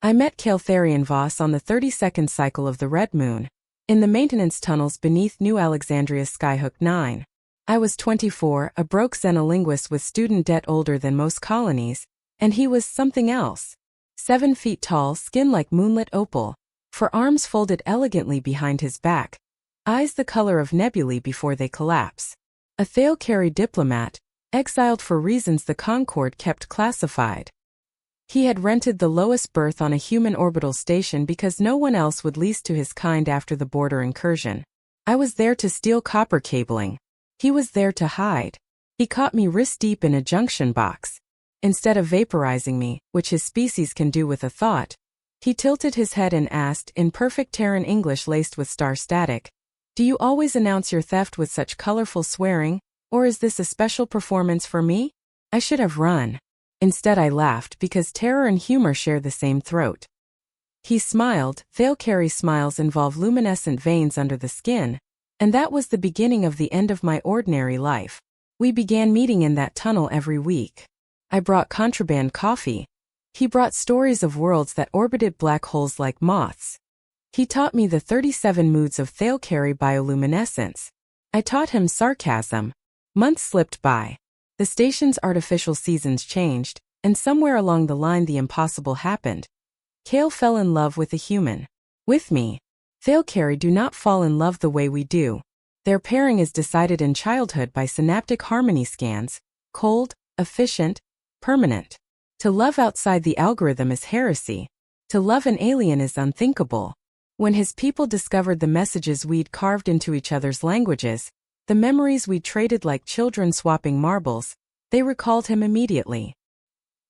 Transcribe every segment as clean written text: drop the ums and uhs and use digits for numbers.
I met Caltharian Voss on the 32nd cycle of the Red Moon, in the maintenance tunnels beneath New Alexandria's Skyhook 9. I was 24, a broke xenolinguist with student debt older than most colonies, and he was something else. 7 feet tall, skin like moonlit opal, forearms folded elegantly behind his back, eyes the color of nebulae before they collapse. A Thalkari diplomat, exiled for reasons the Concord kept classified. He had rented the lowest berth on a human orbital station because no one else would lease to his kind after the border incursion. I was there to steal copper cabling. He was there to hide. He caught me wrist-deep in a junction box. Instead of vaporizing me, which his species can do with a thought, he tilted his head and asked, in perfect Terran English laced with star static, "Do you always announce your theft with such colorful swearing, or is this a special performance for me?" I should have run. Instead I laughed because terror and humor share the same throat. He smiled. Thalkari smiles involve luminescent veins under the skin, and that was the beginning of the end of my ordinary life. We began meeting in that tunnel every week. I brought contraband coffee. He brought stories of worlds that orbited black holes like moths. He taught me the 37 moods of Thalkari bioluminescence. I taught him sarcasm. Months slipped by. The station's artificial seasons changed, and somewhere along the line the impossible happened. Kale fell in love with a human. With me. Thalkari do not fall in love the way we do. Their pairing is decided in childhood by synaptic harmony scans, cold, efficient, permanent. To love outside the algorithm is heresy. To love an alien is unthinkable. When his people discovered the messages we'd carved into each other's languages, the memories we traded like children swapping marbles, they recalled him immediately.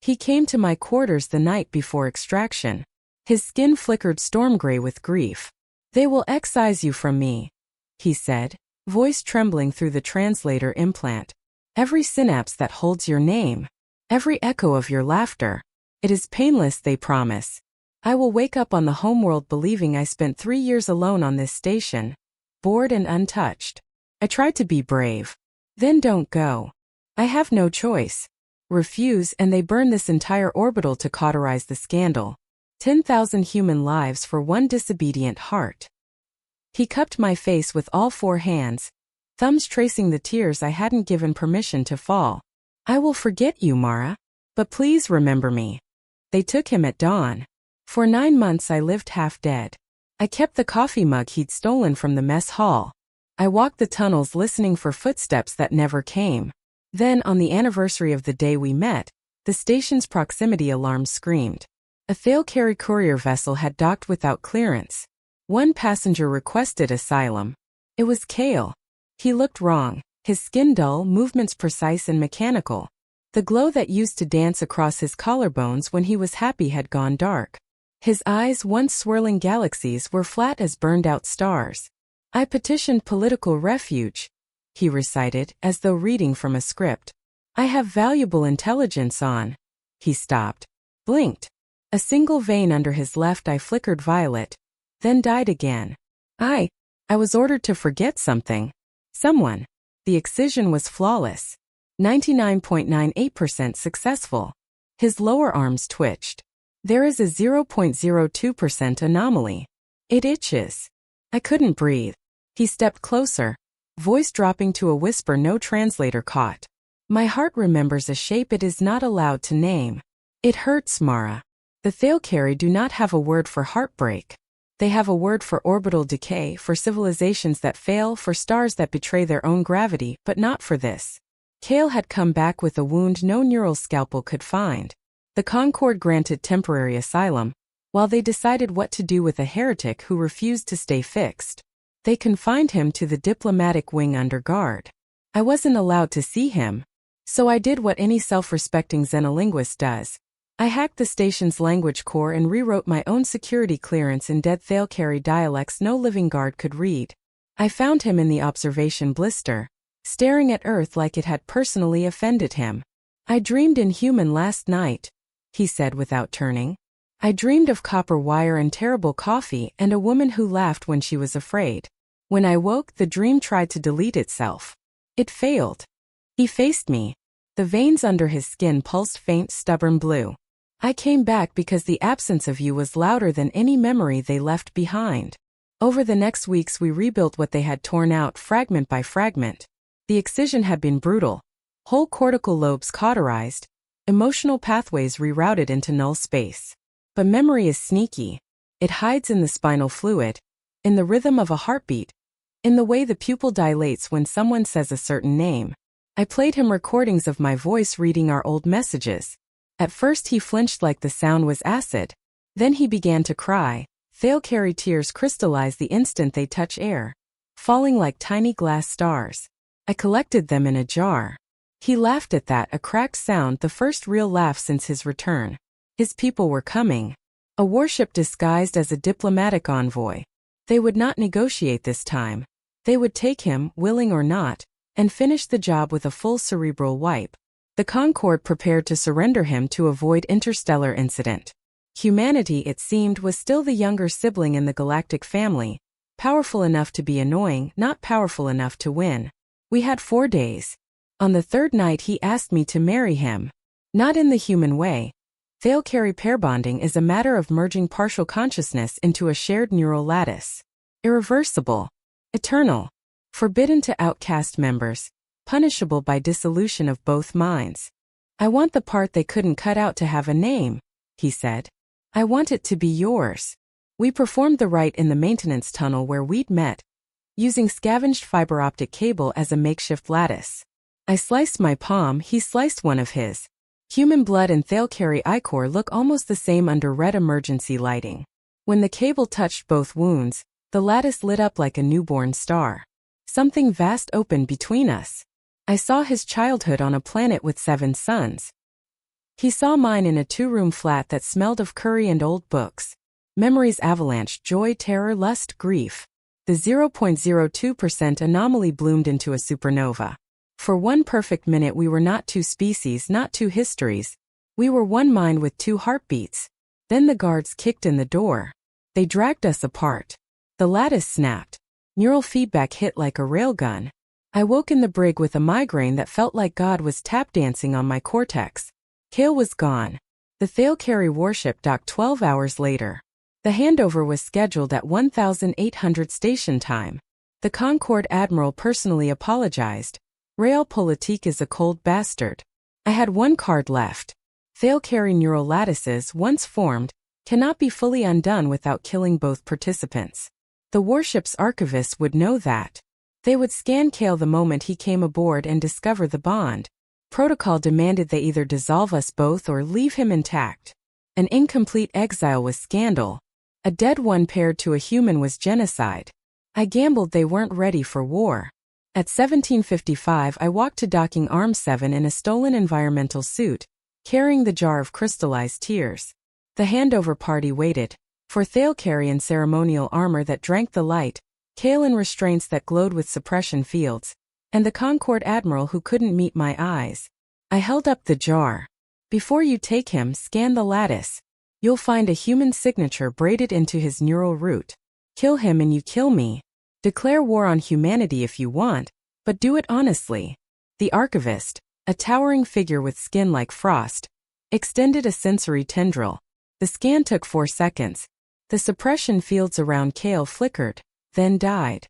He came to my quarters the night before extraction. His skin flickered storm gray with grief. "They will excise you from me," he said, voice trembling through the translator implant. "Every synapse that holds your name. Every echo of your laughter. It is painless, they promise. I will wake up on the homeworld believing I spent 3 years alone on this station, bored and untouched. I tried to be brave. Then don't go. I have no choice. Refuse and they burn this entire orbital to cauterize the scandal. 10,000 human lives for one disobedient heart." He cupped my face with all 4 hands, thumbs tracing the tears I hadn't given permission to fall. "I will forget you, Mara. But please remember me." They took him at dawn. For 9 months I lived half dead. I kept the coffee mug he'd stolen from the mess hall. I walked the tunnels listening for footsteps that never came. Then, on the anniversary of the day we met, the station's proximity alarm screamed. A Thalkari courier vessel had docked without clearance. One passenger requested asylum. It was Kale. He looked wrong, his skin dull, movements precise and mechanical. The glow that used to dance across his collarbones when he was happy had gone dark. His eyes, once swirling galaxies, were flat as burned-out stars. "I petitioned political refuge," he recited, as though reading from a script. "I have valuable intelligence on." He stopped, blinked. A single vein under his left eye flickered violet, then died again. I was ordered to forget something. Someone. The excision was flawless. 99.98% successful. His lower arms twitched. There is a 0.02% anomaly. It itches. I couldn't breathe. He stepped closer, voice dropping to a whisper no translator caught. "My heart remembers a shape it is not allowed to name. It hurts, Mara." The Thalkari do not have a word for heartbreak. They have a word for orbital decay, for civilizations that fail, for stars that betray their own gravity, but not for this. Kale had come back with a wound no neural scalpel could find. The Concord granted temporary asylum, while they decided what to do with a heretic who refused to stay fixed. They confined him to the diplomatic wing under guard. I wasn't allowed to see him, so I did what any self-respecting xenolinguist does. I hacked the station's language core and rewrote my own security clearance in dead Thalkari dialects no living guard could read. I found him in the observation blister, staring at Earth like it had personally offended him. "I dreamed inhuman last night," he said without turning. "I dreamed of copper wire and terrible coffee and a woman who laughed when she was afraid. When I woke, the dream tried to delete itself. It failed." He faced me. The veins under his skin pulsed faint, stubborn blue. I came back because the absence of you was louder than any memory they left behind. Over the next weeks we rebuilt what they had torn out fragment by fragment. The excision had been brutal. Whole cortical lobes cauterized, emotional pathways rerouted into null space. But memory is sneaky. It hides in the spinal fluid, in the rhythm of a heartbeat, in the way the pupil dilates when someone says a certain name. I played him recordings of my voice reading our old messages. At first he flinched like the sound was acid. Then he began to cry. Thalcari tears crystallize the instant they touch air, falling like tiny glass stars. I collected them in a jar. He laughed at that, a cracked sound, the first real laugh since his return. His people were coming. A warship disguised as a diplomatic envoy. They would not negotiate this time. They would take him, willing or not, and finish the job with a full cerebral wipe. The Concorde prepared to surrender him to avoid interstellar incident. Humanity, it seemed, was still the younger sibling in the galactic family, powerful enough to be annoying, not powerful enough to win. We had 4 days. On the 3rd night he asked me to marry him. Not in the human way. Thalcari pair bonding is a matter of merging partial consciousness into a shared neural lattice. Irreversible. Eternal. Forbidden to outcast members. Punishable by dissolution of both minds. I want the part they couldn't cut out to have a name, he said. I want it to be yours. We performed the rite in the maintenance tunnel where we'd met, using scavenged fiber optic cable as a makeshift lattice. I sliced my palm, he sliced one of his. Human blood and Thalcari ichor look almost the same under red emergency lighting. When the cable touched both wounds, the lattice lit up like a newborn star. Something vast opened between us. I saw his childhood on a planet with 7 suns. He saw mine in a 2-room flat that smelled of curry and old books. Memories avalanche, joy, terror, lust, grief. The 0.02% anomaly bloomed into a supernova. For 1 perfect minute we were not 2 species, not 2 histories. We were 1 mind with 2 heartbeats. Then the guards kicked in the door. They dragged us apart. The lattice snapped. Neural feedback hit like a railgun. I woke in the brig with a migraine that felt like God was tap dancing on my cortex. Kale was gone. The Thalcari warship docked 12 hours later. The handover was scheduled at 1800 station time. The Concorde admiral personally apologized. Realpolitik is a cold bastard. I had 1 card left. Thalcari neural lattices, once formed, cannot be fully undone without killing both participants. The warship's archivists would know that. They would scan Kale the moment he came aboard and discover the bond. Protocol demanded they either dissolve us both or leave him intact. An incomplete exile was scandal. A dead one paired to a human was genocide. I gambled they weren't ready for war. At 1755 I walked to docking Arm 7 in a stolen environmental suit, carrying the jar of crystallized tears. The handover party waited. For Thalcari in ceremonial armor that drank the light, Kale in restraints that glowed with suppression fields, and the Concorde admiral who couldn't meet my eyes. I held up the jar. Before you take him, scan the lattice. You'll find a human signature braided into his neural root. Kill him and you kill me. Declare war on humanity if you want, but do it honestly. The archivist, a towering figure with skin like frost, extended a sensory tendril. The scan took 4 seconds. The suppression fields around Kale flickered, then died.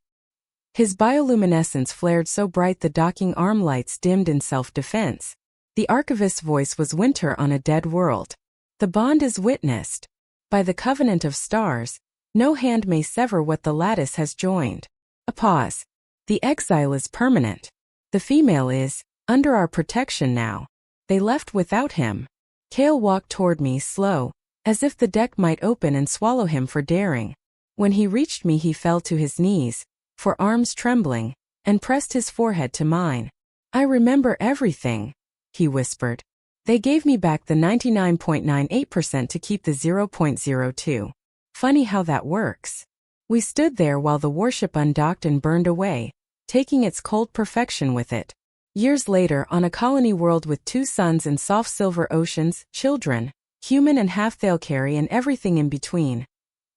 His bioluminescence flared so bright the docking arm lights dimmed in self-defense. The archivist's voice was winter on a dead world. The bond is witnessed. By the covenant of stars, no hand may sever what the lattice has joined. A pause. The exile is permanent. The female is, under our protection now. They left without him. Kale walked toward me slow, as if the deck might open and swallow him for daring. When he reached me he fell to his knees, forearms trembling, and pressed his forehead to mine. I remember everything, he whispered. They gave me back the 99.98% to keep the 0.02. Funny how that works. We stood there while the warship undocked and burned away, taking its cold perfection with it. Years later, on a colony world with 2 suns and soft silver oceans, children, human and half Thalcari and everything in between,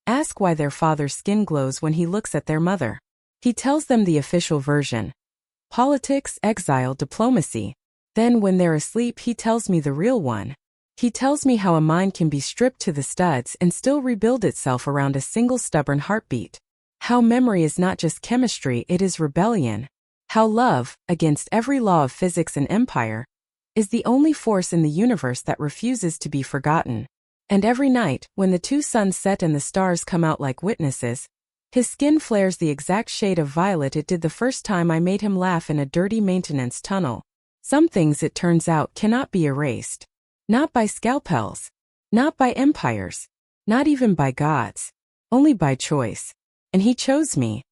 ask why their father's skin glows when he looks at their mother. He tells them the official version. Politics, exile, diplomacy. Then when they're asleep he tells me the real one. He tells me how a mind can be stripped to the studs and still rebuild itself around a single stubborn heartbeat. How memory is not just chemistry, it is rebellion. How love, against every law of physics and empire, is the only force in the universe that refuses to be forgotten. And every night, when the two suns set and the stars come out like witnesses, his skin flares the exact shade of violet it did the first time I made him laugh in a dirty maintenance tunnel. Some things, it turns out, cannot be erased. Not by scalpels. Not by empires. Not even by gods. Only by choice. And he chose me.